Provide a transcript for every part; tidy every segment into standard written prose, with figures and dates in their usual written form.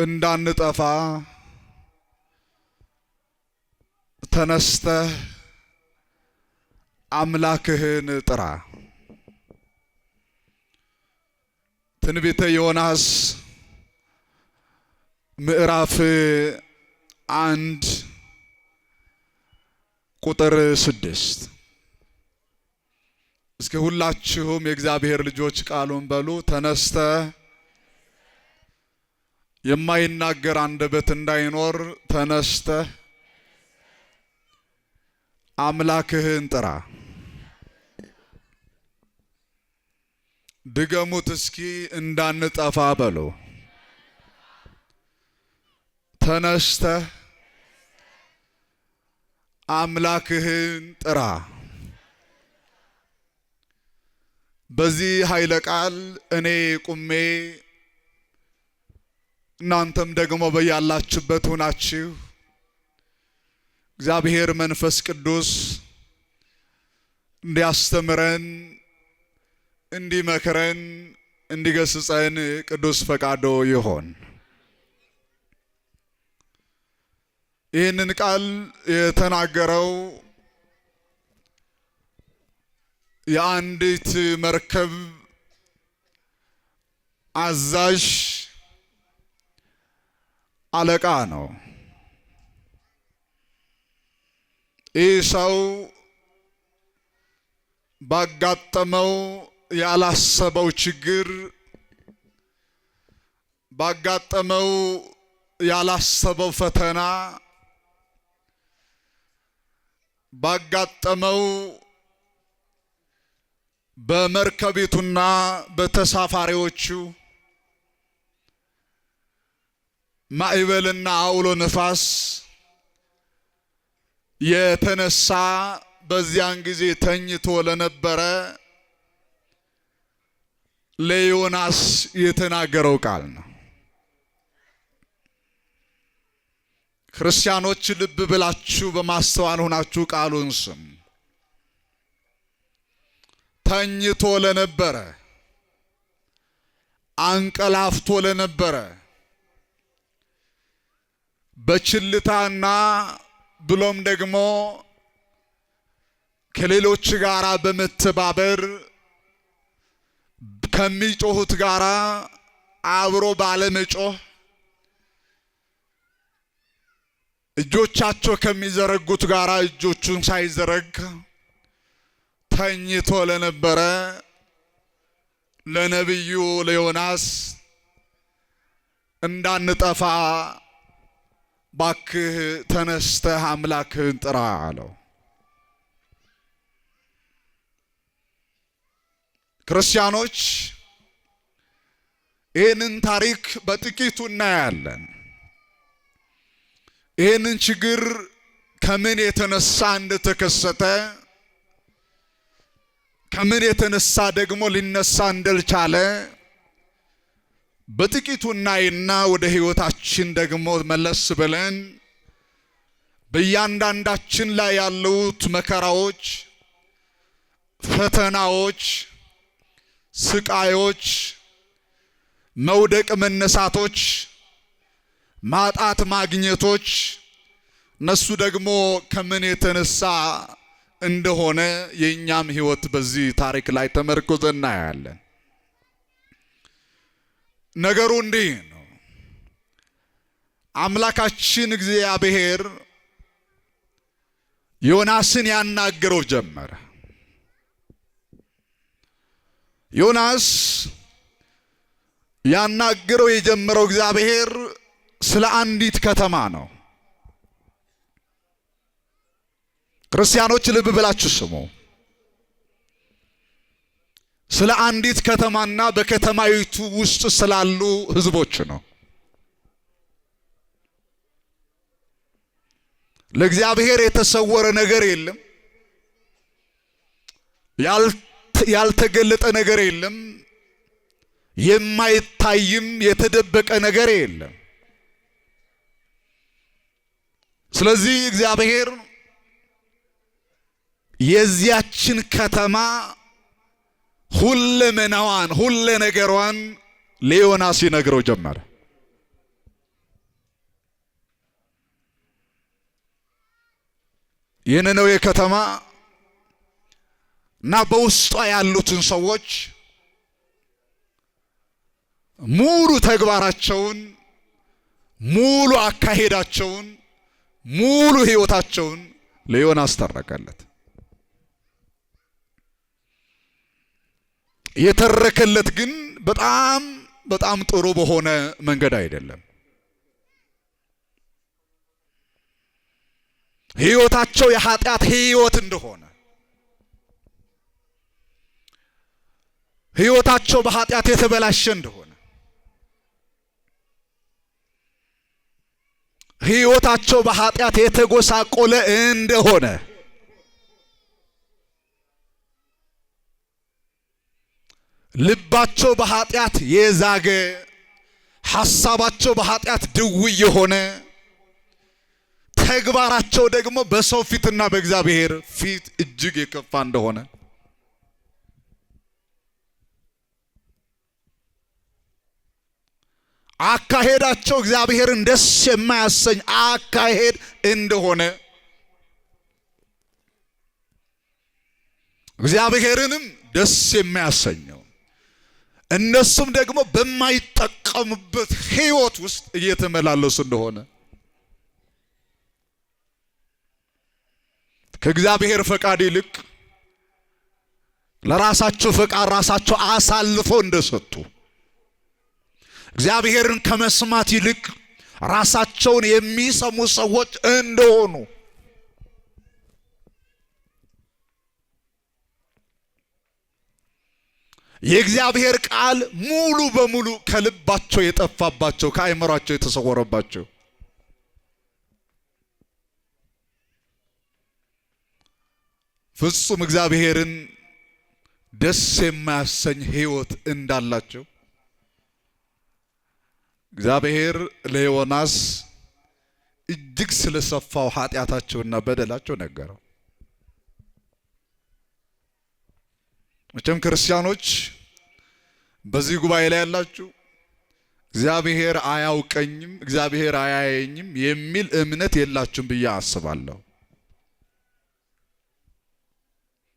እንዳንጠፋ ተነስተህ አምላክህን ጥራ። ትንቢተ ዮናስ ምዕራፍ 1 ቁጥር 6። እስኪ ሁላችሁም የእግዚአብሔር ልጆች ቃሉን በሉ። ተነስተህ የማይናገር አንደበት እንዳይኖር ተነስተህ አምላክህን ጥራ። ድገሙት እስኪ እንዳንጠፋ በሉ። ተነስተህ አምላክህን ጥራ። በዚህ ኃይለ ቃል እኔ ቁሜ እናንተም ደግሞ በያላችሁበት ሆናችሁ እግዚአብሔር መንፈስ ቅዱስ እንዲያስተምረን፣ እንዲመክረን፣ እንዲገስጸን ቅዱስ ፈቃዶ ይሆን። ይህንን ቃል የተናገረው የአንዲት መርከብ አዛዥ አለቃ ነው። ይህ ሰው ባጋጠመው ያላሰበው ችግር፣ ባጋጠመው ያላሰበው ፈተና፣ ባጋጠመው በመርከቢቱና በተሳፋሪዎቹ ማዕበልና አውሎ ነፋስ የተነሳ በዚያን ጊዜ ተኝቶ ለነበረ ለዮናስ የተናገረው ቃል ነው። ክርስቲያኖች ልብ ብላችሁ በማስተዋል ሆናችሁ ቃሉን ስሙ። ተኝቶ ለነበረ፣ አንቀላፍቶ ለነበረ፣ በችልታና ብሎም ደግሞ ከሌሎች ጋራ በመተባበር ከሚጮሁት ጋራ አብሮ ባለመጮህ እጆቻቸው ከሚዘረጉት ጋራ እጆቹን ሳይዘረግ ተኝቶ ለነበረ ለነብዩ ለዮናስ እንዳንጠፋ ባክህ ተነስተህ አምላክህን ጥራ አለው። ክርስቲያኖች ይህንን ታሪክ በጥቂቱ እናያለን። ይህንን ችግር ከምን የተነሳ እንደተከሰተ፣ ከምን የተነሳ ደግሞ ሊነሳ እንደልቻለ በጥቂቱ እናይና ወደ ህይወታችን ደግሞ መለስ ብለን በእያንዳንዳችን ላይ ያሉት መከራዎች፣ ፈተናዎች፣ ስቃዮች፣ መውደቅ መነሳቶች፣ ማጣት ማግኘቶች እነሱ ደግሞ ከምን የተነሳ እንደሆነ የኛም ህይወት በዚህ ታሪክ ላይ ተመርኩዘን እናያለን። ነገሩ እንዲህ ነው። አምላካችን እግዚአብሔር ዮናስን ያናገረው ጀመረ። ዮናስ ያናገረው የጀመረው እግዚአብሔር ስለ አንዲት ከተማ ነው። ክርስቲያኖች ልብ ብላችሁ ስሙ። ስለ አንዲት ከተማና በከተማይቱ ውስጥ ስላሉ ህዝቦች ነው። ለእግዚአብሔር የተሰወረ ነገር የለም። ያልተገለጠ ነገር የለም። የማይታይም የተደበቀ ነገር የለም። ስለዚህ እግዚአብሔር የዚያችን ከተማ ሁለመናዋን ሁለ ነገሯን ለዮናስ ይነግረው ጀመረ። የነነዌ ከተማ እና በውስጧ ያሉትን ሰዎች ሙሉ ተግባራቸውን፣ ሙሉ አካሄዳቸውን፣ ሙሉ ሕይወታቸውን ለዮናስ ተረከለት። የተረከለት ግን በጣም ጥሩ በሆነ መንገድ አይደለም። ሕይወታቸው የኃጢአት ሕይወት እንደሆነ፣ ሕይወታቸው በኃጢአት የተበላሸ እንደሆነ፣ ሕይወታቸው በኃጢአት የተጎሳቆለ እንደሆነ፣ ልባቸው በኃጢአት የዛገ፣ ሐሳባቸው በኃጢአት ድውይ የሆነ፣ ተግባራቸው ደግሞ በሰው ፊትና በእግዚአብሔር ፊት እጅግ የከፋ እንደሆነ፣ አካሄዳቸው እግዚአብሔርን ደስ የማያሰኝ አካሄድ እንደሆነ፣ እግዚአብሔርንም ደስ የማያሰኘው እነሱም ደግሞ በማይጠቀሙበት ሕይወት ውስጥ እየተመላለሱ እንደሆነ፣ ከእግዚአብሔር ፈቃድ ይልቅ ለራሳቸው ፈቃድ ራሳቸው አሳልፈው እንደሰጡ፣ እግዚአብሔርን ከመስማት ይልቅ ራሳቸውን የሚሰሙ ሰዎች እንደሆኑ፣ የእግዚአብሔር ቃል ሙሉ በሙሉ ከልባቸው የጠፋባቸው፣ ከአእምሯቸው የተሰወረባቸው፣ ፍጹም እግዚአብሔርን ደስ የማያሰኝ ሕይወት እንዳላቸው እግዚአብሔር ለዮናስ እጅግ ስለሰፋው ኃጢአታቸውና በደላቸው ነገረው። መቼም ክርስቲያኖች በዚህ ጉባኤ ላይ ያላችሁ እግዚአብሔር አያውቀኝም፣ እግዚአብሔር አያየኝም የሚል እምነት የላችሁም ብዬ አስባለሁ።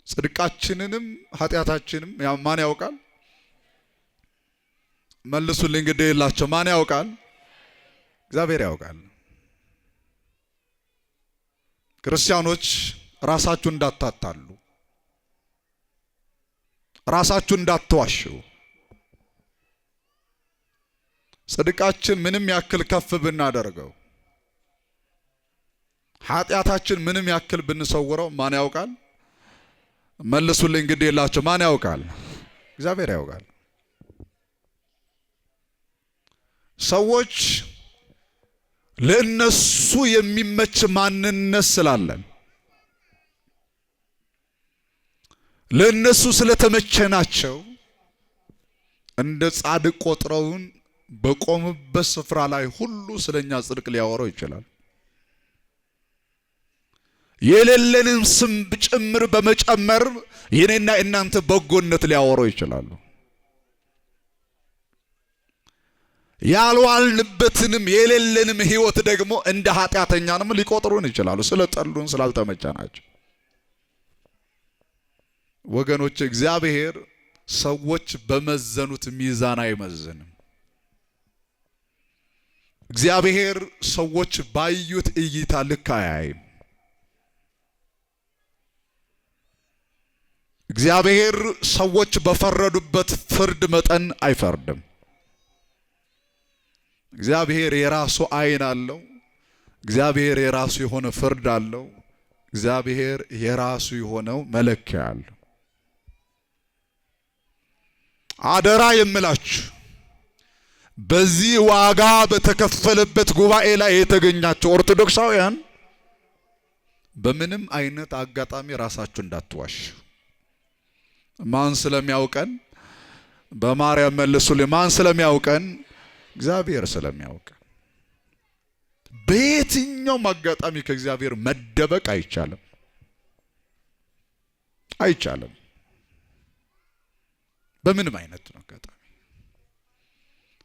ጽድቃችንንም ኃጢአታችንም ማን ያውቃል? መልሱልኝ እንግዲህ የላቸው። ማን ያውቃል? እግዚአብሔር ያውቃል። ክርስቲያኖች ራሳችሁ እንዳታታሉ፣ ራሳችሁ እንዳትዋሹ። ጽድቃችን ምንም ያክል ከፍ ብናደርገው፣ ኃጢአታችን ምንም ያክል ብንሰውረው ማን ያውቃል? መልሱልኝ እንግዲህ የላቸው። ማን ያውቃል? እግዚአብሔር ያውቃል። ሰዎች ለእነሱ የሚመች ማንነት ስላለን፣ ለእነሱ ስለተመቸናቸው እንደ ጻድቅ ቆጥረውን በቆሙበት ስፍራ ላይ ሁሉ ስለኛ ጽድቅ ሊያወራው ይችላል። የሌለንም ስም ጭምር በመጨመር የኔና እናንተ በጎነት ሊያወራው ይችላሉ። ያልዋልንበትንም የሌለንም ሕይወት ደግሞ እንደ ኃጢአተኛንም ሊቆጥሩን ይችላሉ፣ ስለጠሉን ስላልተመቸናቸው። ወገኖች፣ እግዚአብሔር ሰዎች በመዘኑት ሚዛን አይመዝንም። እግዚአብሔር ሰዎች ባዩት እይታ ልክ አያይም። እግዚአብሔር ሰዎች በፈረዱበት ፍርድ መጠን አይፈርድም። እግዚአብሔር የራሱ ዓይን አለው። እግዚአብሔር የራሱ የሆነ ፍርድ አለው። እግዚአብሔር የራሱ የሆነው መለኪያ አለው። አደራ የምላችሁ በዚህ ዋጋ በተከፈለበት ጉባኤ ላይ የተገኛችሁ ኦርቶዶክሳውያን በምንም አይነት አጋጣሚ ራሳችሁ እንዳትዋሹ። ማን ስለሚያውቀን? በማርያም መልሱልኝ። ማን ስለሚያውቀን? እግዚአብሔር ስለሚያውቀን። በየትኛውም አጋጣሚ ከእግዚአብሔር መደበቅ አይቻልም፣ አይቻልም። በምንም አይነት አጋጣሚ።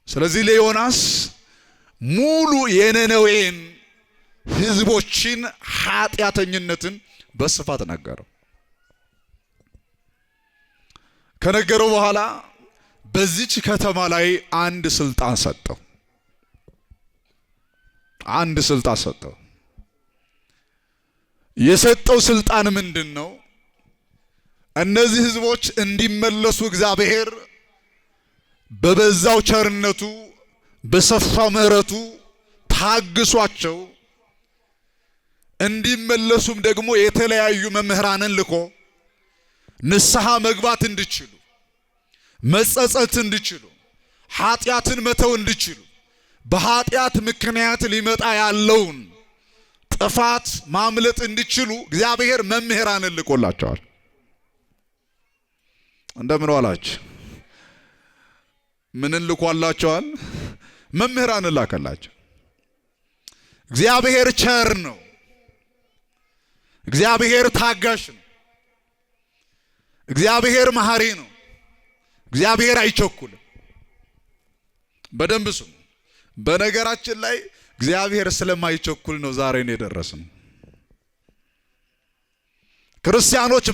ስለዚህ ለዮናስ ሙሉ የነነዌን ሕዝቦችን ኃጢአተኝነትን፣ በስፋት ነገረው። ከነገረው በኋላ በዚች ከተማ ላይ አንድ ስልጣን ሰጠው። የሰጠው ስልጣን ምንድነው? እነዚህ ህዝቦች እንዲመለሱ እግዚአብሔር በበዛው ቸርነቱ በሰፋው ምሕረቱ ታግሷቸው እንዲመለሱም ደግሞ የተለያዩ መምህራንን ልኮ ንስሐ መግባት እንዲችሉ፣ መጸጸት እንዲችሉ፣ ኃጢአትን መተው እንዲችሉ፣ በኃጢአት ምክንያት ሊመጣ ያለውን ጥፋት ማምለጥ እንዲችሉ እግዚአብሔር መምህራንን ልኮላቸዋል። እንደምን ዋላችሁ? ምንን ልኮላቸዋል? መምህራንን ላከላቸው። እግዚአብሔር ቸር ነው። እግዚአብሔር ታጋሽ ነው። እግዚአብሔር መሐሪ ነው። እግዚአብሔር አይቸኩልም። በደንብ ስሙ። በነገራችን ላይ እግዚአብሔር ስለማይቸኩል ነው ዛሬ ነው የደረስነው። ክርስቲያኖች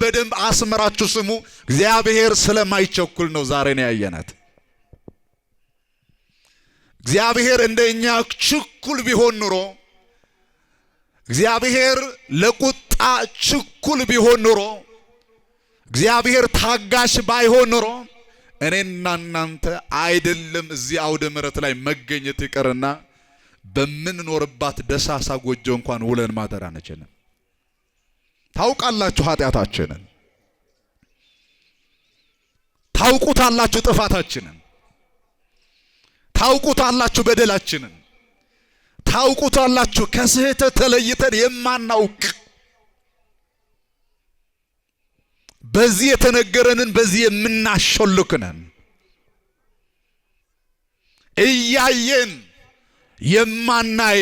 በደንብ አስመራችሁ ስሙ። እግዚአብሔር ስለማይቸኩል ነው ዛሬ ነው ያየናት። እግዚአብሔር እንደኛ ችኩል ቢሆን ኑሮ፣ እግዚአብሔር ለቁጣ ችኩል ቢሆን ኑሮ፣ እግዚአብሔር ታጋሽ ባይሆን ኑሮ እኔና እናንተ አይደለም እዚህ አውደ ምሕረት ላይ መገኘት ይቀርና በምንኖርባት ደሳሳ ጎጆ እንኳን ውለን ማደር አንችልም። ታውቃላችሁ ኃጢአታችንን፣ ታውቁታላችሁ ጥፋታችንን፣ ታውቁታላችሁ በደላችንን፣ ታውቁታላችሁ ከስህተት ተለይተን የማናውቅ በዚህ የተነገረንን በዚህ የምናሾልክነን እያየን የማናይ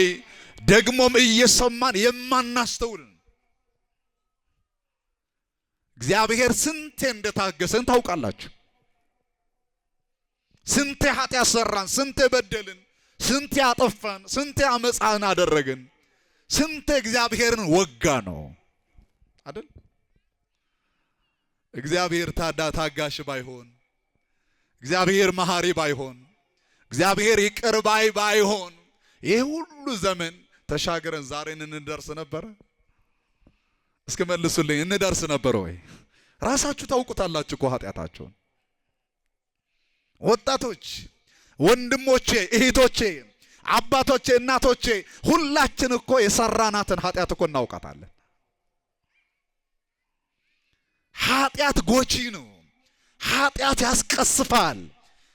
ደግሞም እየሰማን የማናስተውል እግዚአብሔር ስንቴ እንደታገሰን ታውቃላችሁ። ስንቴ ኃጢአት ሰራን፣ ስንቴ በደልን፣ ስንቴ አጠፋን፣ ስንቴ አመፃን አደረግን፣ ስንቴ እግዚአብሔርን ወጋ ነው አይደል? እግዚአብሔር ታጋሽ ባይሆን፣ እግዚአብሔር መሐሪ ባይሆን፣ እግዚአብሔር ይቅር ባይሆን ይሄ ሁሉ ዘመን ተሻገረን ዛሬን እንደርስ ነበር? እስኪ መልሱልኝ፣ እንደርስ ነበር ወይ? ራሳችሁ ታውቁታላችሁ እኮ ኃጢአታችሁን። ወጣቶች፣ ወንድሞቼ፣ እህቶቼ፣ አባቶቼ፣ እናቶቼ ሁላችን እኮ የሰራናትን ኃጢአት እኮ እናውቃታለን። ኃጢአት ጎጂ ነው። ኃጢአት ያስቀስፋል።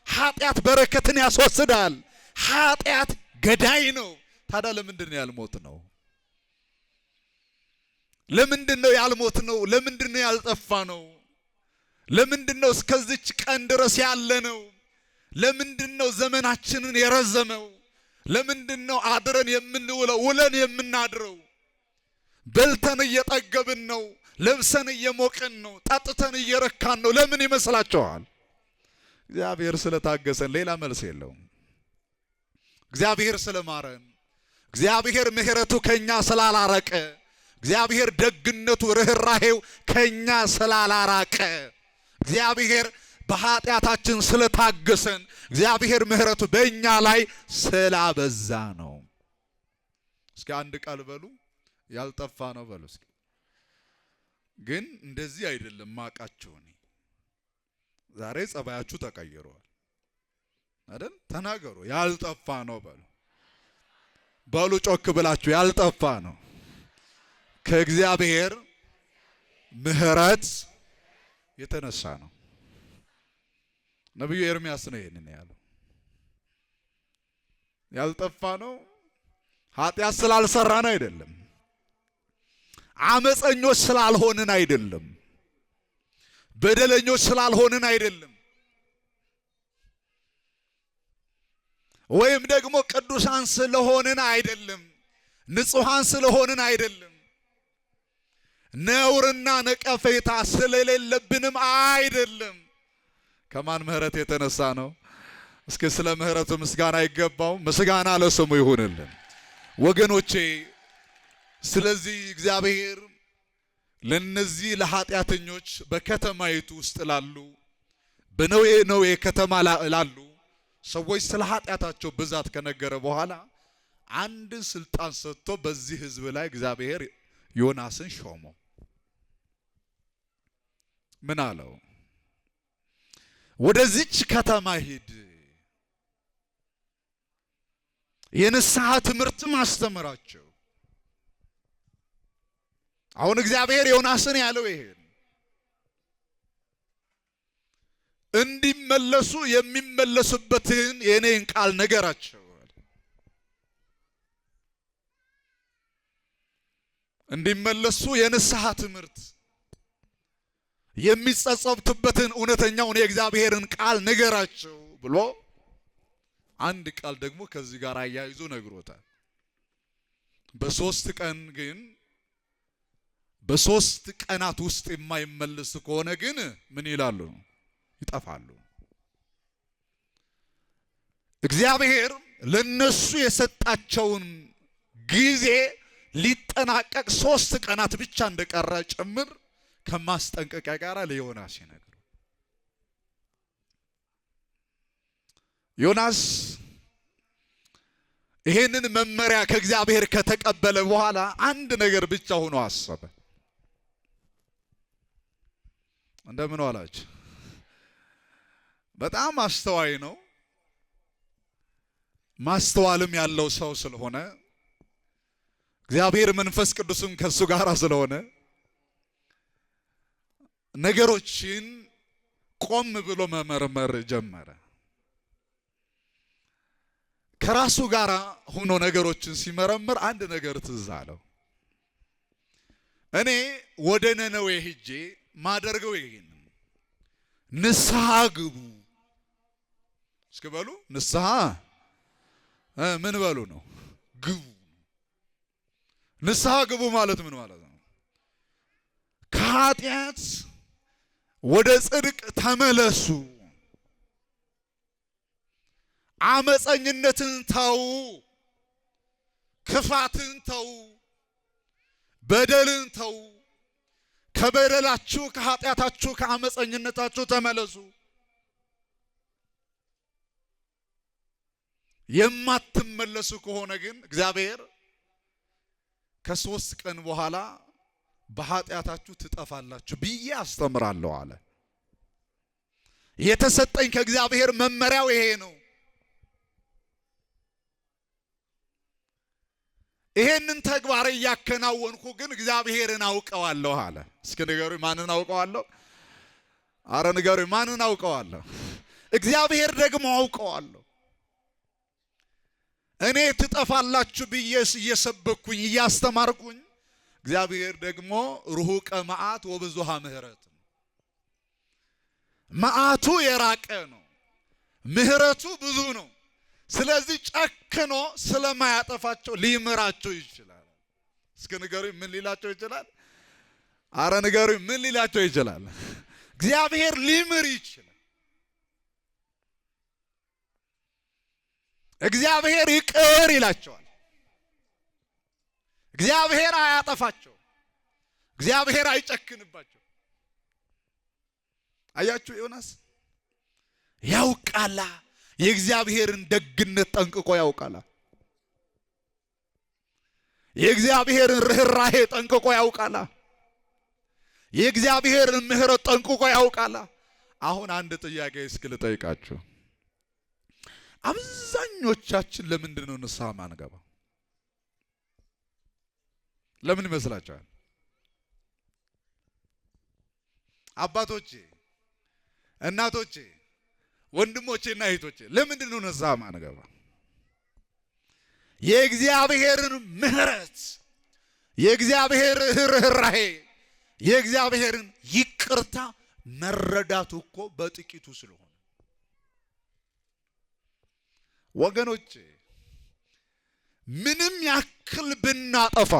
ኃጢአት በረከትን ያስወስዳል። ኃጢአት ገዳይ ነው። ታዲያ ለምንድን ነው ያልሞት ነው? ለምንድን ነው ያልሞት ነው? ለምንድን ነው ያልጠፋ ነው? ለምንድን ነው እስከዚች ቀን ድረስ ያለ ነው? ለምንድን ነው ዘመናችንን የረዘመው? ለምንድን ነው አድረን የምንውለው ውለን የምናድረው? በልተን እየጠገብን ነው፣ ለብሰን እየሞቅን ነው፣ ጠጥተን እየረካን ነው። ለምን ይመስላችኋል? እግዚአብሔር ስለታገሰን፣ ሌላ መልስ የለውም። እግዚአብሔር ስለማረን፣ እግዚአብሔር ምሕረቱ ከኛ ስላላረቀ፣ እግዚአብሔር ደግነቱ ርህራሄው ከኛ ስላላራቀ፣ እግዚአብሔር በኃጢአታችን ስለታገሰን፣ እግዚአብሔር ምሕረቱ በእኛ ላይ ስላበዛ ነው። እስኪ አንድ ቃል በሉ፣ ያልጠፋ ነው በሉ እስኪ። ግን እንደዚህ አይደለም ማቃችሁ። ዛሬ ጸባያችሁ ተቀይሯል አይደል? ተናገሩ፣ ያልጠፋ ነው በሉ። በሉ ጮክ ብላችሁ፣ ያልጠፋ ነው። ከእግዚአብሔር ምሕረት የተነሳ ነው። ነብዩ ኤርምያስ ነው ይሄንን ያለው። ያልጠፋ ነው ኃጢአት ስላልሰራን አይደለም፣ አመፀኞች ስላልሆንን አይደለም፣ በደለኞች ስላልሆንን አይደለም፣ ወይም ደግሞ ቅዱሳን ስለሆንን አይደለም፣ ንጹሃን ስለሆንን አይደለም፣ ነውርና ነቀፌታ ስለሌለብንም አይደለም። ከማን ምሕረት የተነሳ ነው? እስኪ ስለ ምሕረቱ ምስጋና ይገባው። ምስጋና ለስሙ ይሁንልን ወገኖቼ። ስለዚህ እግዚአብሔር ለነዚህ ለኃጢአተኞች በከተማይቱ ውስጥ ላሉ በነዌ ከተማ ላሉ ሰዎች ስለ ኃጢአታቸው ብዛት ከነገረ በኋላ አንድ ስልጣን ሰጥቶ በዚህ ህዝብ ላይ እግዚአብሔር ዮናስን ሾመው። ምን አለው? ወደዚች ከተማ ሂድ፣ የንስሐ ትምህርትም አስተምራቸው። አሁን እግዚአብሔር ዮናስን ያለው ይሄን እንዲመለሱ የሚመለሱበትን የኔን ቃል ነገራቸው። እንዲመለሱ የንስሐ ትምህርት የሚጸጸቱበትን እውነተኛውን የእግዚአብሔርን ቃል ነገራቸው ብሎ አንድ ቃል ደግሞ ከዚህ ጋር አያይዞ ነግሮታል። በሶስት ቀናት ውስጥ የማይመለስ ከሆነ ግን ምን ይላሉ? ይጠፋሉ። እግዚአብሔር ለነሱ የሰጣቸውን ጊዜ ሊጠናቀቅ 3 ቀናት ብቻ እንደቀረ ጭምር ከማስጠንቀቂያ ጋር ለዮናስ ይነግረው። ዮናስ ይሄንን መመሪያ ከእግዚአብሔር ከተቀበለ በኋላ አንድ ነገር ብቻ ሆኖ አሰበ። እንደምን ዋላችሁ? በጣም አስተዋይ ነው። ማስተዋልም ያለው ሰው ስለሆነ እግዚአብሔር መንፈስ ቅዱስም ከሱ ጋር ስለሆነ ነገሮችን ቆም ብሎ መመርመር ጀመረ። ከራሱ ጋር ሆኖ ነገሮችን ሲመረምር አንድ ነገር ትዝ አለው። እኔ ወደ ነነዌ ሄጄ ማደርገው ይሄን ንስሐ ግቡ እስከ በሉ። ንስሐ ምን በሉ ነው? ግቡ። ንስሐ ግቡ ማለት ምን ማለት ነው? ከኃጢአት ወደ ጽድቅ ተመለሱ፣ አመፀኝነትን ተው፣ ክፋትን ተው፣ በደልን ተው፣ ከበደላችሁ ከኃጢአታችሁ ከአመፀኝነታችሁ ተመለሱ። የማትመለሱ ከሆነ ግን እግዚአብሔር ከ3 ቀን በኋላ በኃጢአታችሁ ትጠፋላችሁ ብዬ አስተምራለሁ አለ። የተሰጠኝ ከእግዚአብሔር መመሪያው ይሄ ነው። ይሄንን ተግባር እያከናወንኩ ግን እግዚአብሔርን አውቀዋለሁ አለ። እስኪ ንገሩኝ፣ ማንን አውቀዋለሁ? አረ ንገሩኝ፣ ማንን አውቀዋለሁ? እግዚአብሔር ደግሞ አውቀዋለሁ። እኔ ትጠፋላችሁ ብዬ እየሰበኩኝ እያስተማርኩኝ፣ እግዚአብሔር ደግሞ ርሁቀ መዓት ወብዙሃ ምህረት፣ መዓቱ የራቀ ነው፣ ምህረቱ ብዙ ነው። ስለዚህ ጨክኖ ስለማያጠፋቸው ሊምራቸው ይችላል። እስኪ ንገሩኝ፣ ምን ሊላቸው ይችላል? አረ ንገሩኝ፣ ምን ሊላቸው ይችላል? እግዚአብሔር ሊምር ይችላል። እግዚአብሔር ይቅር ይላቸዋል። እግዚአብሔር አያጠፋቸው። እግዚአብሔር አይጨክንባቸው። አያችሁ፣ ዮናስ ያውቃላ፣ የእግዚአብሔርን ደግነት ጠንቅቆ ያውቃላ። የእግዚአብሔርን ርህራሄ ጠንቅቆ ያውቃላ። የእግዚአብሔርን ምህረት ጠንቅቆ ያውቃላ። አሁን አንድ ጥያቄ እስኪ ልጠይቃችሁ። አብዛኞቻችን ለምንድን ነው ንስሐ ማንገባው? ለምን ይመስላችኋል? አባቶቼ፣ እናቶቼ፣ ወንድሞቼና እህቶቼ ለምንድን ነው ንስሐ ማንገባው? የእግዚአብሔርን ምህረት፣ የእግዚአብሔር ርህራሄ፣ የእግዚአብሔርን ይቅርታ መረዳቱ እኮ በጥቂቱ ስለሆነ ወገኖቼ፣ ምንም ያክል ብናጠፋ፣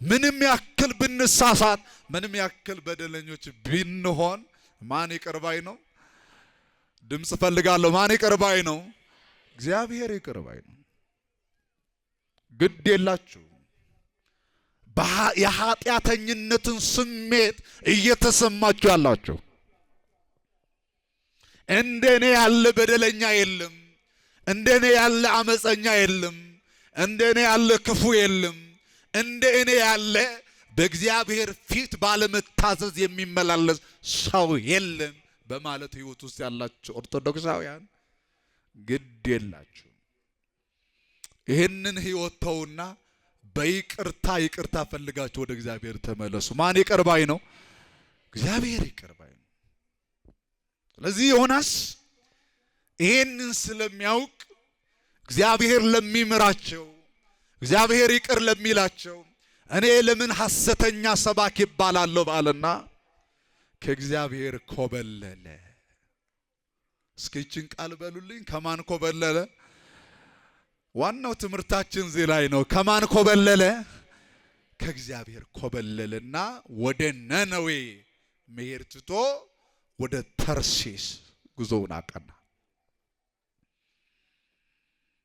ምንም ያክል ብንሳሳት፣ ምንም ያክል በደለኞች ብንሆን ማን ይቅር ባይ ነው? ድምጽ ፈልጋለሁ። ማን ይቅር ባይ ነው? እግዚአብሔር ይቅር ባይ ነው። ግድ የላችሁ የኃጢአተኝነትን ስሜት እየተሰማችሁ ያላችሁ እንደኔ ያለ በደለኛ የለም፣ እንደኔ ያለ አመፀኛ የለም፣ እንደኔ ያለ ክፉ የለም፣ እንደኔ ያለ በእግዚአብሔር ፊት ባለመታዘዝ የሚመላለስ ሰው የለም በማለት ህይወት ውስጥ ያላችሁ ኦርቶዶክሳውያን ግድ የላችሁ። ይህንን ህይወት ተውና ይቅርታ ፈልጋችሁ ወደ እግዚአብሔር ተመለሱ። ማን ይቅር ባይ ነው? እግዚአብሔር ይቅር ባይ ነው። ስለዚህ ዮናስ ይህንን ስለሚያውቅ እግዚአብሔር ለሚምራቸው፣ እግዚአብሔር ይቅር ለሚላቸው እኔ ለምን ሐሰተኛ ሰባኪ ይባላለሁ ባለና ከእግዚአብሔር ኮበለለ። እስኪችን ቃል በሉልኝ፣ ከማን ኮበለለ? ዋናው ትምህርታችን እዚህ ላይ ነው። ከማን ኮበለለ? ከእግዚአብሔር ኮበለለና ወደ ነነዌ መሄድ ትቶ ወደ ተርሴስ ጉዞውን አቀና።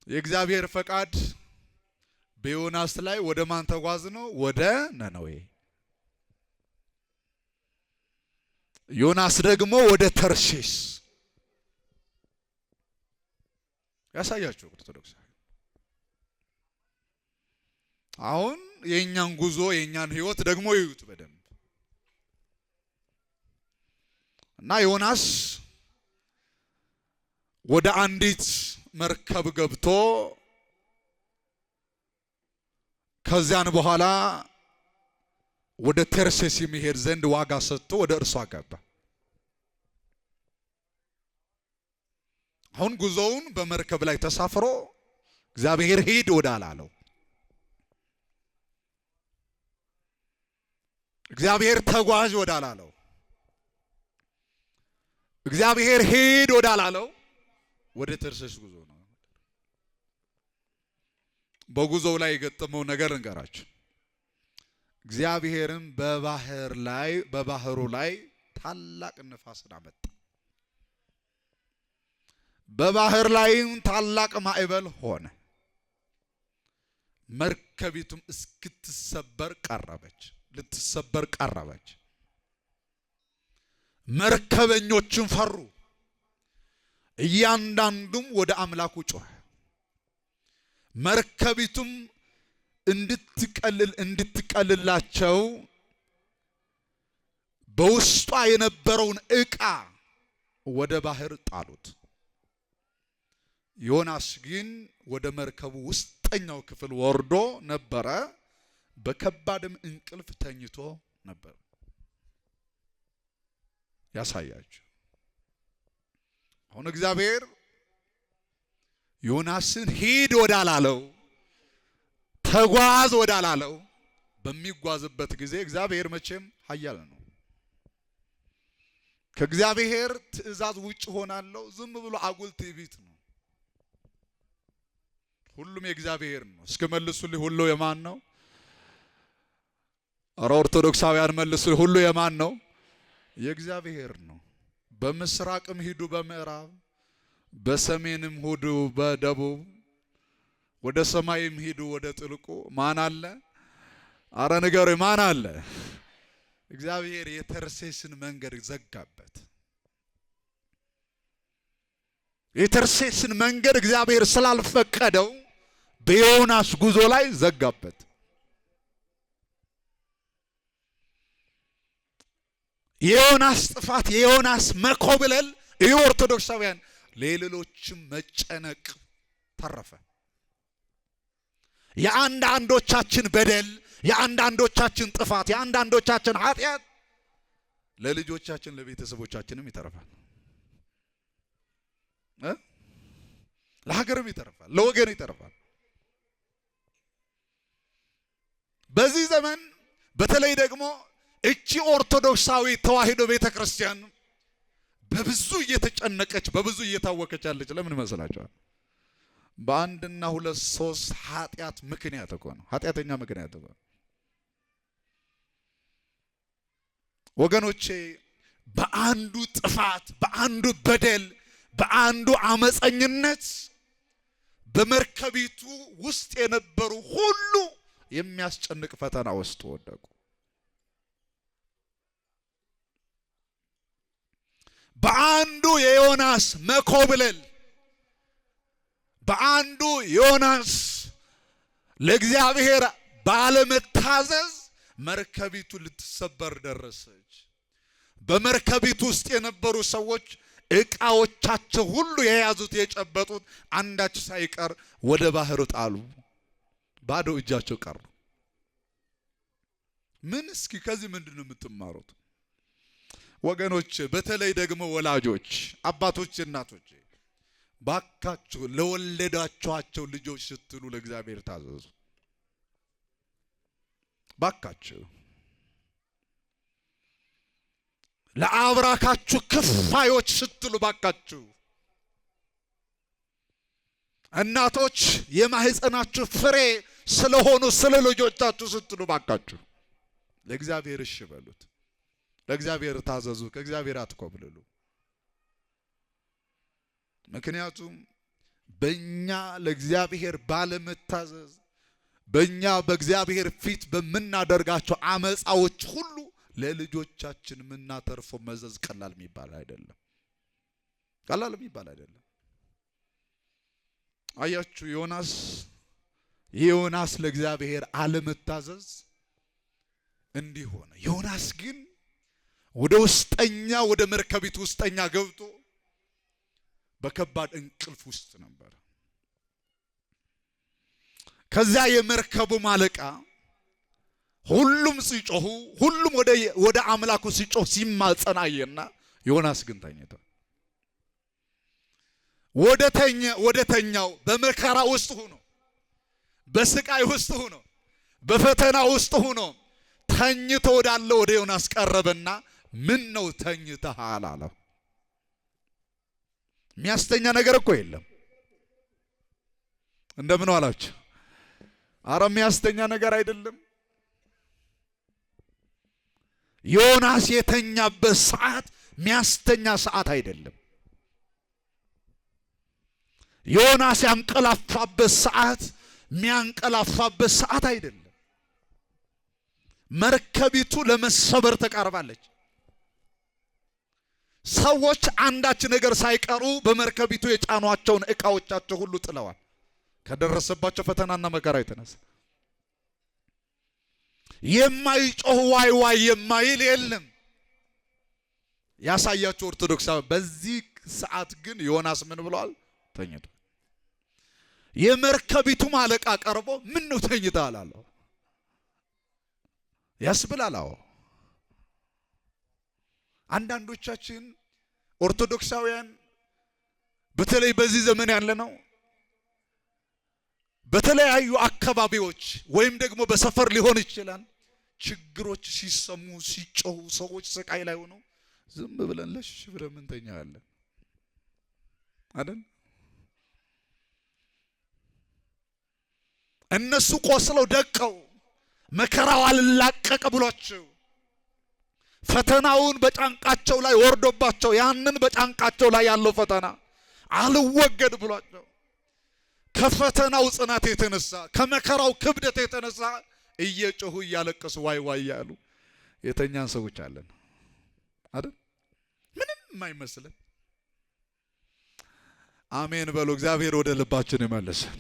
የእግዚአብሔር ፈቃድ በዮናስ ላይ ወደ ማን ተጓዝ ነው? ወደ ነነዌ። ዮናስ ደግሞ ወደ ተርሴስ። ያሳያችሁ ኦርቶዶክስ። አሁን የኛን ጉዞ የኛን ህይወት ደግሞ ይዩት በደንብ። እና ዮናስ ወደ አንዲት መርከብ ገብቶ ከዚያን በኋላ ወደ ተርሴስ የሚሄድ ዘንድ ዋጋ ሰጥቶ ወደ እርሷ ገባ። አሁን ጉዞውን በመርከብ ላይ ተሳፍሮ እግዚአብሔር ሂድ ወዳላለው፣ እግዚአብሔር ተጓዥ ወዳላለው፣ እግዚአብሔር ሂድ ወዳላለው ወደ ተርሴስ ጉዞ ነው። በጉዞው ላይ የገጠመው ነገር እንገራችሁ። እግዚአብሔርም በባህሩ ላይ ታላቅ ነፋስን አመጣ። በባህር ላይም ታላቅ ማዕበል ሆነ። መርከቢቱም ልትሰበር ቀረበች። መርከበኞቹም ፈሩ፣ እያንዳንዱም ወደ አምላኩ ጮኸ። መርከቢቱም እንድትቀልላቸው በውስጧ የነበረውን ዕቃ ወደ ባህር ጣሉት። ዮናስ ግን ወደ መርከቡ ውስጠኛው ክፍል ወርዶ ነበረ፣ በከባድም እንቅልፍ ተኝቶ ነበር። ያሳያችሁ። አሁን እግዚአብሔር ዮናስን ሂድ ወዳላለው፣ ተጓዝ ወዳላለው በሚጓዝበት ጊዜ እግዚአብሔር መቼም ኃያል ነው። ከእግዚአብሔር ትእዛዝ ውጭ ሆናለው ዝም ብሎ አጉል ትዕቢት ነው። ሁሉም የእግዚአብሔር ነው። እስከ መልሱልኝ፣ ሁሉ የማን ነው? አረ ኦርቶዶክሳውያን መልሱልኝ፣ ሁሉ የማን ነው? የእግዚአብሔር ነው። በምስራቅም ሂዱ በምዕራብ፣ በሰሜንም ሂዱ በደቡብ፣ ወደ ሰማይም ሂዱ ወደ ጥልቁ ማን አለ? አረ ንገሩ፣ ማን አለ? እግዚአብሔር የተርሴስን መንገድ ዘጋበት። የተርሴስን መንገድ እግዚአብሔር ስላልፈቀደው በዮናስ ጉዞ ላይ ዘጋበት። የዮናስ ጥፋት፣ የዮናስ መኮብለል የኦርቶዶክሳውያን ለሌሎችም መጨነቅ ተረፈ። የአንዳንዶቻችን በደል፣ የአንዳንዶቻችን ጥፋት፣ የአንዳንዶቻችን ኃጢአት ለልጆቻችን ለቤተሰቦቻችንም ይተርፋል፣ ለሀገርም ይተርፋል፣ ለወገን ይተርፋል። በዚህ ዘመን በተለይ ደግሞ እቺ ኦርቶዶክሳዊ ተዋሕዶ ቤተክርስቲያን በብዙ እየተጨነቀች በብዙ እየታወከች ያለች ለምን ይመስላችኋል? በአንድና ሁለት ሶስት ኃጢአት ምክንያት እኮ ነው። ኃጢአተኛ ምክንያት እኮ ነው ወገኖቼ። በአንዱ ጥፋት፣ በአንዱ በደል፣ በአንዱ አመፀኝነት በመርከቢቱ ውስጥ የነበሩ ሁሉ የሚያስጨንቅ ፈተና ውስጥ ወደቁ። በአንዱ የዮናስ መኮብለል፣ በአንዱ ዮናስ ለእግዚአብሔር ባለመታዘዝ መርከቢቱ ልትሰበር ደረሰች። በመርከቢቱ ውስጥ የነበሩ ሰዎች ዕቃዎቻቸው ሁሉ የያዙት የጨበጡት አንዳች ሳይቀር ወደ ባህር ጣሉ። ባዶ እጃቸው ቀሩ። ምን እስኪ ከዚህ ምንድነው የምትማሩት ወገኖች? በተለይ ደግሞ ወላጆች፣ አባቶች፣ እናቶች ባካችሁ ለወለዳችኋቸው ልጆች ስትሉ ለእግዚአብሔር ታዘዙ። ባካችሁ ለአብራካችሁ ክፋዮች ስትሉ ባካችሁ፣ እናቶች የማህፀናችሁ ፍሬ ስለሆኑ ስለ ልጆቻችሁ ስትሉ ባካችሁ ለእግዚአብሔር እሺ በሉት። ለእግዚአብሔር ታዘዙ። ከእግዚአብሔር አትኮብልሉ። ምክንያቱም በእኛ ለእግዚአብሔር ባለመታዘዝ በእኛ በእግዚአብሔር ፊት በምናደርጋቸው አመፃዎች ሁሉ ለልጆቻችን የምናተርፈው መዘዝ ቀላል የሚባል አይደለም። ቀላል የሚባል አይደለም። አያችሁ ዮናስ ለእግዚአብሔር አለመታዘዝ እንዲህ ሆነ። ዮናስ ግን ወደ መርከቢቱ ውስጠኛ ገብቶ በከባድ እንቅልፍ ውስጥ ነበር። ከዛ የመርከቡ ማለቃ ሁሉም ሲጮሁ፣ ሁሉም ወደ አምላኩ ሲጮህ ሲማጸን አየና ዮናስ ግን ተኝቶ ወደ ተኛው በመከራ ውስጥ ሆኖ በስቃይ ውስጥ ሆኖ በፈተና ውስጥ ሆኖ ተኝቶ ወዳለው ወደ ዮናስ ቀረበና ምን ነው ተኝተሃል አለው። የሚያስተኛ ነገር እኮ የለም። እንደምን ዋላችሁ? አረ የሚያስተኛ ነገር አይደለም። ዮናስ የተኛበት ሰዓት የሚያስተኛ ሰዓት አይደለም። ዮናስ ያንቀላፋበት ሰዓት የሚያንቀላፋበት ሰዓት አይደለም። መርከቢቱ ለመሰበር ተቃርባለች። ሰዎች አንዳች ነገር ሳይቀሩ በመርከቢቱ የጫኗቸውን ዕቃዎቻቸው ሁሉ ጥለዋል። ከደረሰባቸው ፈተናና መከራ የተነሳ የማይጮህ ዋይ ዋይ የማይል የለም። ያሳያችሁ ኦርቶዶክሳዊ። በዚህ ሰዓት ግን ዮናስ ምን ብሏል? ተኝቷል። የመርከቢቱ ማለቃ ቀርቦ ምን ነው ተኝተሃል አለው። ያስብላል። አዎ አንዳንዶቻችን ኦርቶዶክሳውያን በተለይ በዚህ ዘመን ያለ ነው በተለያዩ አካባቢዎች ወይም ደግሞ በሰፈር ሊሆን ይችላል ችግሮች ሲሰሙ ሲጮሁ ሰዎች ስቃይ ላይ ሆነው ዝም ብለን ለሽ ብለን እንተኛለን አይደል? እነሱ ቆስለው ደቀው መከራው አልላቀቅ ብሏቸው ፈተናውን በጫንቃቸው ላይ ወርዶባቸው ያንን በጫንቃቸው ላይ ያለው ፈተና አልወገድ ብሏቸው ከፈተናው ጽናት የተነሳ ከመከራው ክብደት የተነሳ እየጮሁ እያለቀሱ ዋይ ዋይ ያሉ የተኛን ሰዎች አለን አይደል? ምንም የማይመስለን። አሜን በሉ። እግዚአብሔር ወደ ልባችን ይመልሰን።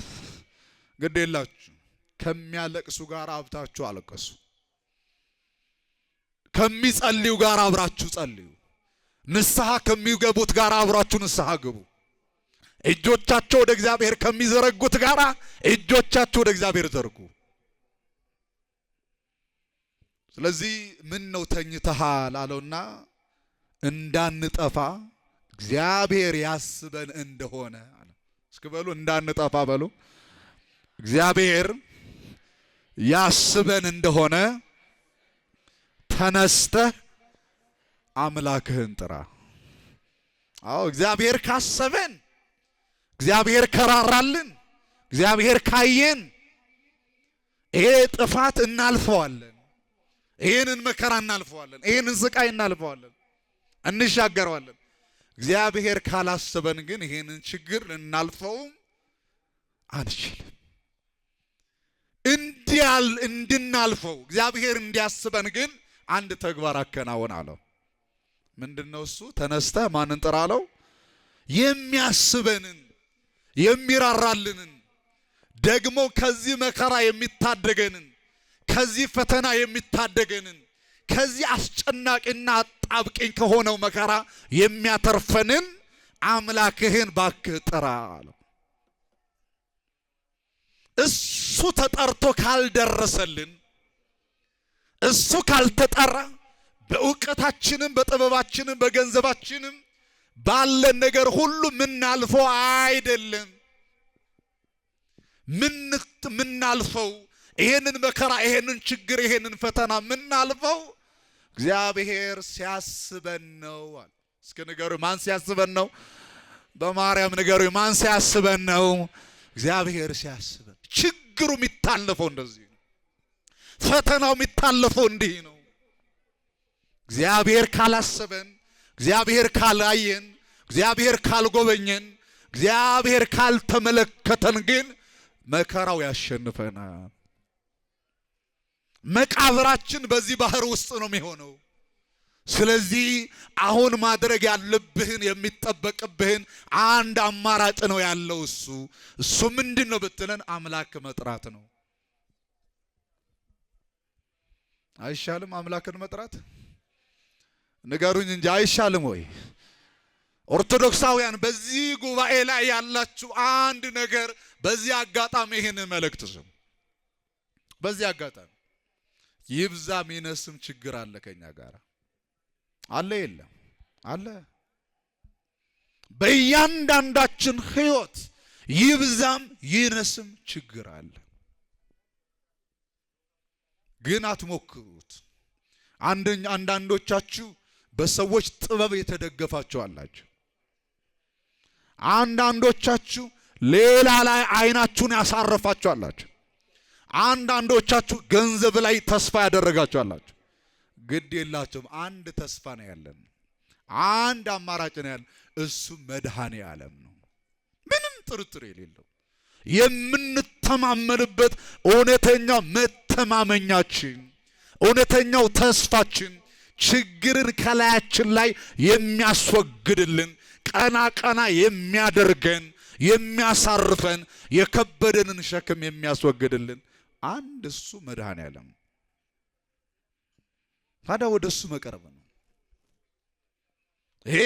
ግድ የላችሁ ከሚያለቅሱ ጋር አብታችሁ አለቀሱ። ከሚጸልዩ ጋር አብራችሁ ጸልዩ። ንስሐ ከሚገቡት ጋር አብራችሁ ንስሐ ግቡ። እጆቻቸው ወደ እግዚአብሔር ከሚዘረጉት ጋር እጆቻቸው ወደ እግዚአብሔር ዘርጉ። ስለዚህ ምን ነው ተኝተሃል አለውና እንዳንጠፋ እግዚአብሔር ያስበን እንደሆነ አለ። እስኪ በሉ እንዳንጠፋ በሉ። እግዚአብሔር ያስበን እንደሆነ ተነስተህ አምላክህን ጥራ። አዎ እግዚአብሔር ካሰበን እግዚአብሔር ከራራልን እግዚአብሔር ካየን ይሄ ጥፋት እናልፈዋለን። ይሄንን መከራ እናልፈዋለን። ይሄንን ስቃይ እናልፈዋለን፣ እንሻገረዋለን። እግዚአብሔር ካላሰበን ግን ይሄንን ችግር ልናልፈው አንችልም። እንዲያ እንድናልፈው እግዚአብሔር እንዲያስበን ግን አንድ ተግባር አከናወን አለው። ምንድነው እሱ? ተነስተህ ማንን ጥራ አለው? የሚያስበንን የሚራራልንን ደግሞ ከዚህ መከራ የሚታደገንን ከዚህ ፈተና የሚታደገንን ከዚህ አስጨናቂና አጣብቂኝ ከሆነው መከራ የሚያተርፈንን አምላክህን ባክህ ጥራ አለው። እሱ ተጠርቶ ካልደረሰልን እሱ ካልተጠራ በእውቀታችንም በጥበባችንም በገንዘባችንም ባለን ነገር ሁሉ ምናልፈው አይደለም። ምናልፈው ይሄንን መከራ ይሄንን ችግር ይሄንን ፈተና ምናልፈው እግዚአብሔር ሲያስበን ነው አለ። እስኪ ንገሩ፣ ማን ሲያስበን ነው? በማርያም ንገሩ፣ ማን ሲያስበን ነው? እግዚአብሔር ሲያስበን። ችግሩ የሚታለፈው እንደዚህ ነው። ፈተናው የሚታለፈው እንዲህ ነው። እግዚአብሔር ካላሰበን፣ እግዚአብሔር ካላየን፣ እግዚአብሔር ካልጎበኘን፣ እግዚአብሔር ካልተመለከተን ግን መከራው ያሸንፈናል። መቃብራችን በዚህ ባህር ውስጥ ነው የሚሆነው። ስለዚህ አሁን ማድረግ ያለብህን የሚጠበቅብህን አንድ አማራጭ ነው ያለው። እሱ ምንድነው ብትለን አምላክ መጥራት ነው። አይሻልም? አምላክን መጥራት ንገሩኝ እንጂ አይሻልም ወይ? ኦርቶዶክሳውያን በዚህ ጉባኤ ላይ ያላችሁ አንድ ነገር በዚህ አጋጣሚ ይሄን መልእክት ስሙ። በዚህ አጋጣሚ ይብዛም ይነስም ችግር አለ ከኛ ጋር አለ የለም? አለ። በእያንዳንዳችን ህይወት ይብዛም ይነስም ችግር አለ። ግን አትሞክሩት። አንዳንዶቻችሁ በሰዎች ጥበብ የተደገፋችሁ አላችሁ። አንዳንዶቻችሁ ሌላ ላይ አይናችሁን ያሳረፋችሁ አላችሁ። አንዳንዶቻችሁ ገንዘብ ላይ ተስፋ ያደረጋችሁ አላችሁ። ግድ የላችሁም። አንድ ተስፋ ነው ያለን፣ አንድ አማራጭ ነው ያለን። እሱ መድኃኔ ዓለም ነው። ምንም ጥርጥር የሌለው የምንተማመንበት እውነተኛው መተማመኛችን፣ እውነተኛው ተስፋችን፣ ችግርን ከላያችን ላይ የሚያስወግድልን፣ ቀና ቀና የሚያደርገን፣ የሚያሳርፈን፣ የከበደንን ሸክም የሚያስወግድልን አንድ እሱ መድኃኔ ዓለም። ታዲያ ወደ እሱ መቅረብ ነው። ይሄ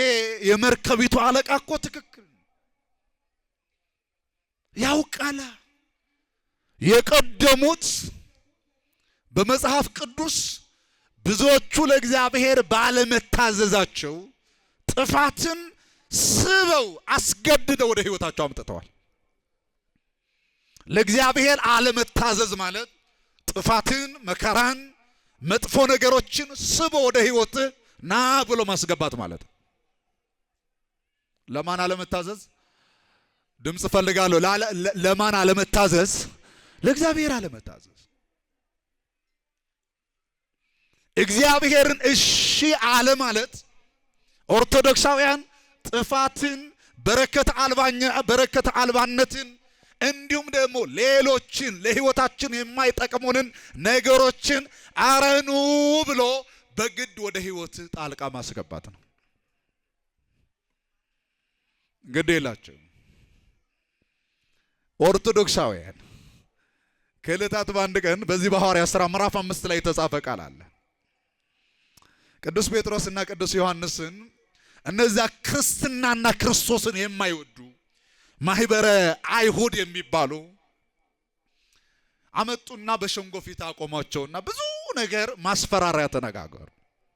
የመርከቢቱ አለቃ እኮ ትክክል ያውቃል። የቀደሙት በመጽሐፍ ቅዱስ ብዙዎቹ ለእግዚአብሔር ባለመታዘዛቸው ጥፋትን ስበው አስገድደው ወደ ህይወታቸው አምጥተዋል። ለእግዚአብሔር አለመታዘዝ ማለት ጥፋትን፣ መከራን፣ መጥፎ ነገሮችን ስቦ ወደ ህይወት ና ብሎ ማስገባት ማለት ነው። ለማን አለመታዘዝ? ድምጽ ፈልጋለሁ። ለማን አለመታዘዝ? ለእግዚአብሔር አለመታዘዝ። እግዚአብሔርን እሺ አለ ማለት ኦርቶዶክሳውያን ጥፋትን፣ በረከት አልባነትን እንዲሁም ደግሞ ሌሎችን ለህይወታችን የማይጠቅሙንን ነገሮችን አረኑ ብሎ በግድ ወደ ህይወት ጣልቃ ማስገባት ነው። ግድ የላቸው ኦርቶዶክሳውያን። ከዕለታት በአንድ ቀን በዚህ በሐዋርያት ሥራ ምዕራፍ 5 ላይ የተጻፈ ቃል አለ። ቅዱስ ጴጥሮስና ቅዱስ ዮሐንስን እነዚያ ክርስትናና ክርስቶስን የማይወዱ ማህበረ አይሁድ የሚባሉ አመጡና በሸንጎ ፊት አቆሟቸውና ብዙ ነገር ማስፈራሪያ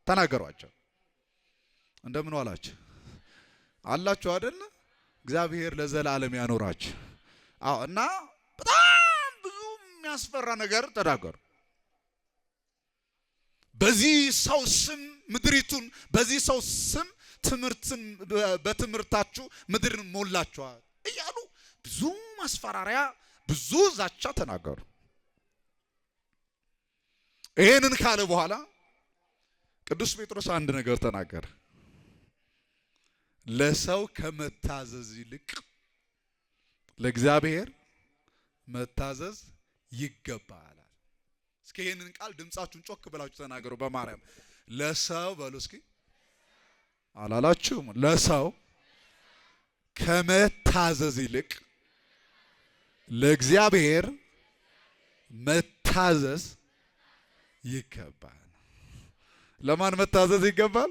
ተናገሯቸው። እንደምን ዋላችሁ አላችሁ አይደል? እግዚአብሔር ለዘላለም ያኖራችሁ። እና በጣም ብዙ የሚያስፈራ ነገር ተናገሩ። በዚህ ሰው ስም ምድሪቱን፣ በዚህ ሰው ስም ትምህርትን በትምህርታችሁ ምድርን ሞላችኋል እያሉ ብዙ ማስፈራሪያ፣ ብዙ ዛቻ ተናገሩ። ይሄንን ካለ በኋላ ቅዱስ ጴጥሮስ አንድ ነገር ተናገረ። ለሰው ከመታዘዝ ይልቅ ለእግዚአብሔር መታዘዝ ይገባል። እስኪ ይሄንን ቃል ድምጻችሁን ጮክ ብላችሁ ተናገሩ። በማርያም ለሰው በሉ እስኪ። አላላችሁም? ለሰው ከመታዘዝ ይልቅ ለእግዚአብሔር መታዘዝ ይገባል። ለማን መታዘዝ ይገባል?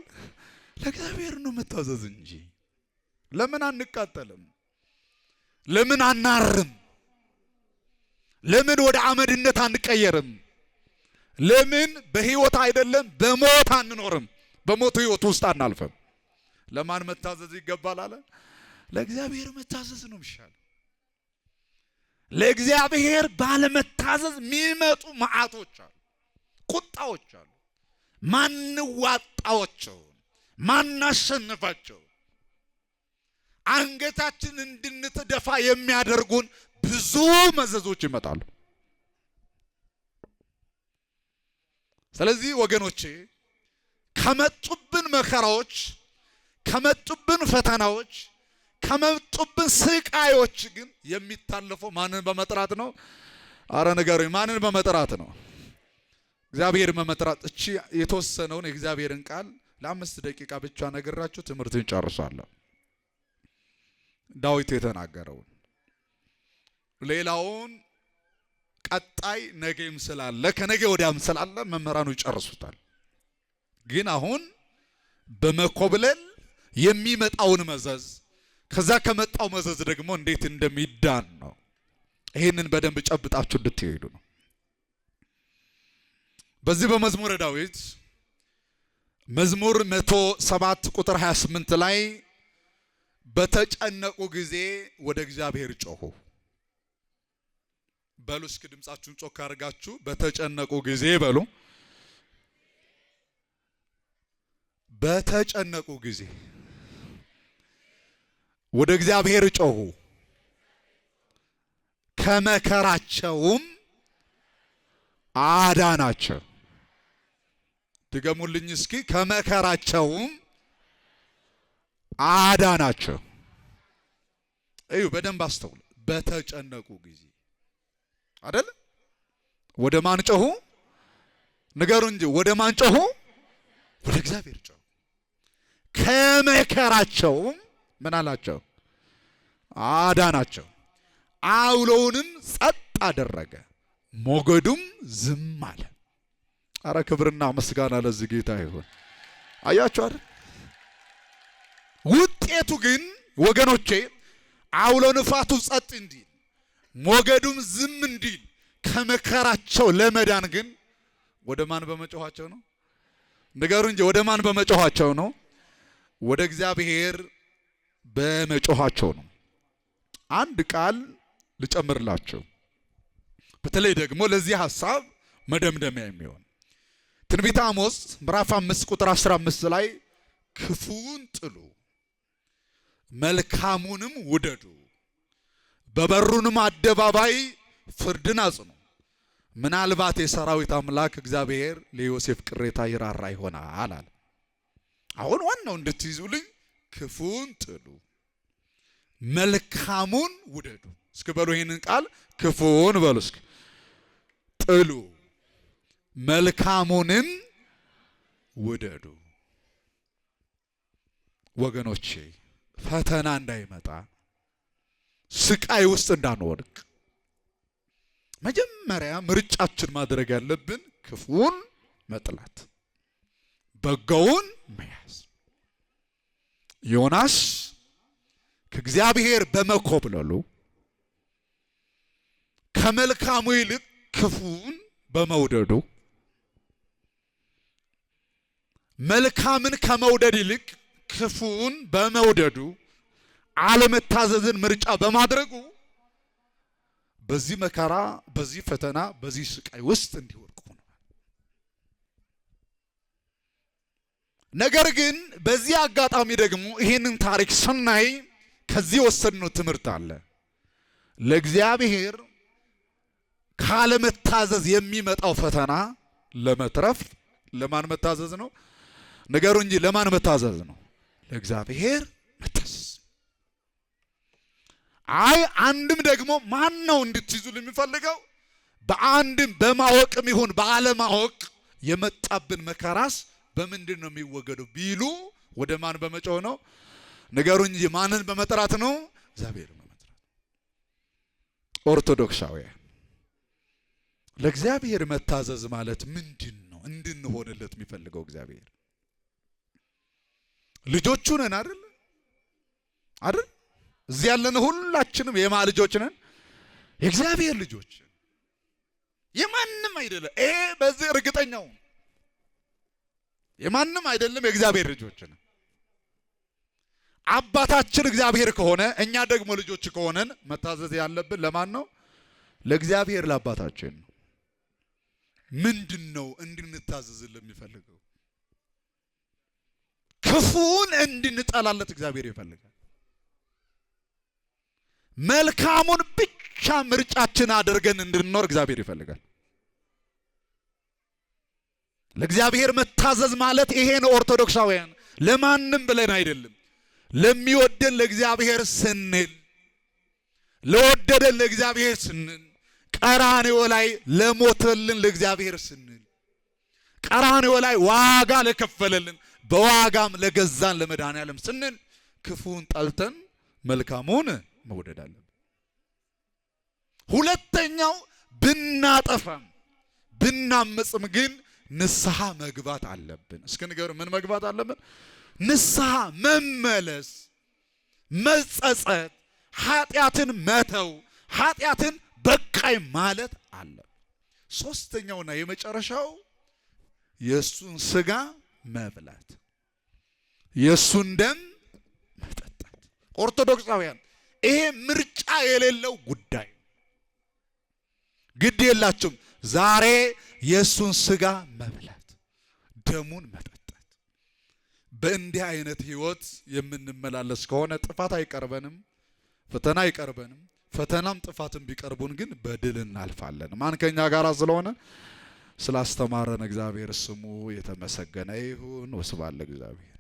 ለእግዚአብሔር ነው መታዘዝ እንጂ። ለምን አንቃጠልም? ለምን አናርም? ለምን ወደ አመድነት አንቀየርም? ለምን በህይወት አይደለም በሞት አንኖርም? በሞት ህይወት ውስጥ አናልፈም? ለማን መታዘዝ ይገባል አለ? ለእግዚአብሔር መታዘዝ ነው የሚሻለው። ለእግዚአብሔር ባለመታዘዝ የሚመጡ መዓቶች አሉ፣ ቁጣዎች አሉ፣ ማንዋጣቸው፣ ማናሸንፋቸው፣ አንገታችን እንድንተደፋ የሚያደርጉን ብዙ መዘዞች ይመጣሉ። ስለዚህ ወገኖቼ ከመጡብን መከራዎች፣ ከመጡብን ፈተናዎች፣ ከመጡብን ስቃዮች ግን የሚታለፈው ማንን በመጥራት ነው? አረ ንገሩኝ፣ ማንን በመጥራት ነው? እግዚአብሔር በመጥራት። እቺ የተወሰነውን የእግዚአብሔርን ቃል ለ5 ደቂቃ ብቻ ነግራችሁ ትምህርትን ጨርሳለሁ። ዳዊት የተናገረውን ሌላውን ቀጣይ ነገም ስላለ ከነገ ወዲያም ስላለ መምህራኑ ይጨርሱታል። ግን አሁን በመኮብለል የሚመጣውን መዘዝ ከዛ ከመጣው መዘዝ ደግሞ እንዴት እንደሚዳን ነው። ይሄንን በደንብ ጨብጣችሁ እንድትሄዱ ነው። በዚህ በመዝሙረ ዳዊት መዝሙር 107 ቁጥር 28 ላይ በተጨነቁ ጊዜ ወደ እግዚአብሔር ጮኹ በሉ። እስኪ ድምጻችሁን ጮክ አድርጋችሁ በተጨነቁ ጊዜ በሉ። በተጨነቁ ጊዜ ወደ እግዚአብሔር ጮኹ፣ ከመከራቸውም አዳናቸው። ድገሙልኝ እስኪ። ከመከራቸውም አዳናቸው። እዩ፣ በደንብ አስተውሉ። በተጨነቁ ጊዜ አይደል? ወደ ማን ጮኹ? ንገሩ እንጂ ወደ ማን ጮኹ? ወደ እግዚአብሔር ጮኹ። ከመከራቸውም ምን አላቸው? አዳናቸው። አውሎውንም ጸጥ አደረገ፣ ሞገዱም ዝም አለ። አረ ክብርና ምስጋና ለዚህ ጌታ ይሁን። አያችሁ አይደል? ውጤቱ ግን ወገኖቼ አውሎ ንፋቱ ጸጥ እንዲል ሞገዱም ዝም እንዲል ከመከራቸው ለመዳን ግን ወደ ማን በመጮኻቸው ነው? ንገሩ እንጂ ወደ ማን በመጮኻቸው ነው? ወደ እግዚአብሔር በመጮኻቸው ነው። አንድ ቃል ልጨምርላችሁ፣ በተለይ ደግሞ ለዚህ ሐሳብ መደምደሚያ የሚሆን ትንቢተ አሞጽ ምዕራፍ 5 ቁጥር 15 ላይ ክፉን ጥሉ፣ መልካሙንም ውደዱ፣ በበሩንም አደባባይ ፍርድን አጽኑ፣ ምናልባት የሰራዊት አምላክ እግዚአብሔር ለዮሴፍ ቅሬታ ይራራ ይሆናል አለ። አሁን ዋናው እንድትይዙልኝ ክፉን ጥሉ፣ መልካሙን ውደዱ። እስኪ በሉ ይሄንን ቃል ክፉን በሉ እስኪ። ጥሉ፣ መልካሙንም ውደዱ። ወገኖቼ ፈተና እንዳይመጣ ስቃይ ውስጥ እንዳንወድቅ መጀመሪያ ምርጫችን ማድረግ ያለብን ክፉን መጥላት፣ በጎውን መያዝ። ዮናስ ከእግዚአብሔር በመኮብለሉ ከመልካሙ ይልቅ ክፉን በመውደዱ መልካምን ከመውደድ ይልቅ ክፉን በመውደዱ አለመታዘዝን ምርጫ በማድረጉ በዚህ መከራ፣ በዚህ ፈተና፣ በዚህ ስቃይ ውስጥ እንዲወድቁ ነው። ነገር ግን በዚህ አጋጣሚ ደግሞ ይሄንን ታሪክ ስናይ ከዚህ ወሰድነው ትምህርት አለ። ለእግዚአብሔር ካለመታዘዝ የሚመጣው ፈተና ለመትረፍ ለማን መታዘዝ ነው? ነገሩ እንጂ ለማን መታዘዝ ነው? ለእግዚአብሔር መታዘዝ። አይ አንድም ደግሞ ማን ነው እንድትይዙ የሚፈልገው? በአንድም በማወቅም ይሁን ባለማወቅ የመጣብን መከራስ በምንድን ነው የሚወገደው ቢሉ ወደ ማን በመጮህ ነው? ንገሩኝ እንጂ ማንን በመጥራት ነው? እግዚአብሔር በመጥራት። ኦርቶዶክሳውያን ለእግዚአብሔር መታዘዝ ማለት ምንድን ነው? እንድንሆንለት የሚፈልገው እግዚአብሔር ልጆቹ ነን አይደል? እዚህ ያለን ሁላችንም የማ ልጆች ነን? የእግዚአብሔር ልጆች። የማንም አይደለም። በዚህ እርግጠኛው የማንም አይደለም፣ የእግዚአብሔር ልጆች ነን። አባታችን እግዚአብሔር ከሆነ እኛ ደግሞ ልጆች ከሆነን መታዘዝ ያለብን ለማን ነው? ለእግዚአብሔር ለአባታችን ነው። ምንድነው እንድንታዘዝለት የሚፈልገው? ክፉን እንድንጠላለት እግዚአብሔር ይፈልጋል። መልካሙን ብቻ ምርጫችን አድርገን እንድንኖር እግዚአብሔር ይፈልጋል። ለእግዚአብሔር መታዘዝ ማለት ይሄ ነው። ኦርቶዶክሳውያን ለማንም ብለን አይደለም፣ ለሚወደን ለእግዚአብሔር ስንል፣ ለወደደን ለእግዚአብሔር ስንል፣ ቀራንዮ ላይ ለሞተልን ለእግዚአብሔር ስንል፣ ቀራንዮ ላይ ዋጋ ለከፈለልን በዋጋም ለገዛን ለመድኃኔዓለም ስንል ክፉን ጠልተን መልካሙን መውደድ አለብን። ሁለተኛው ብናጠፋም ብናመጽም ግን ንስሐ መግባት አለብን። እስኪ ንገሩ፣ ምን መግባት አለብን? ንስሐ መመለስ፣ መጸጸት፣ ኃጢአትን መተው፣ ኃጢአትን በቃይ ማለት አለብን። ሶስተኛውና የመጨረሻው የእሱን ስጋ መብላት፣ የእሱን ደም መጠጣት። ኦርቶዶክሳውያን ይሄ ምርጫ የሌለው ጉዳይ። ግድ የላችሁም ዛሬ የእሱን ስጋ መብላት፣ ደሙን መጠጣት። በእንዲህ አይነት ህይወት የምንመላለስ ከሆነ ጥፋት አይቀርበንም፣ ፈተና አይቀርበንም። ፈተናም ጥፋትም ቢቀርቡን ግን በድል እናልፋለን። ማን ከኛ ጋር ስለሆነ ስላስተማረን እግዚአብሔር ስሙ የተመሰገነ ይሁን። ወስብሐት ለእግዚአብሔር።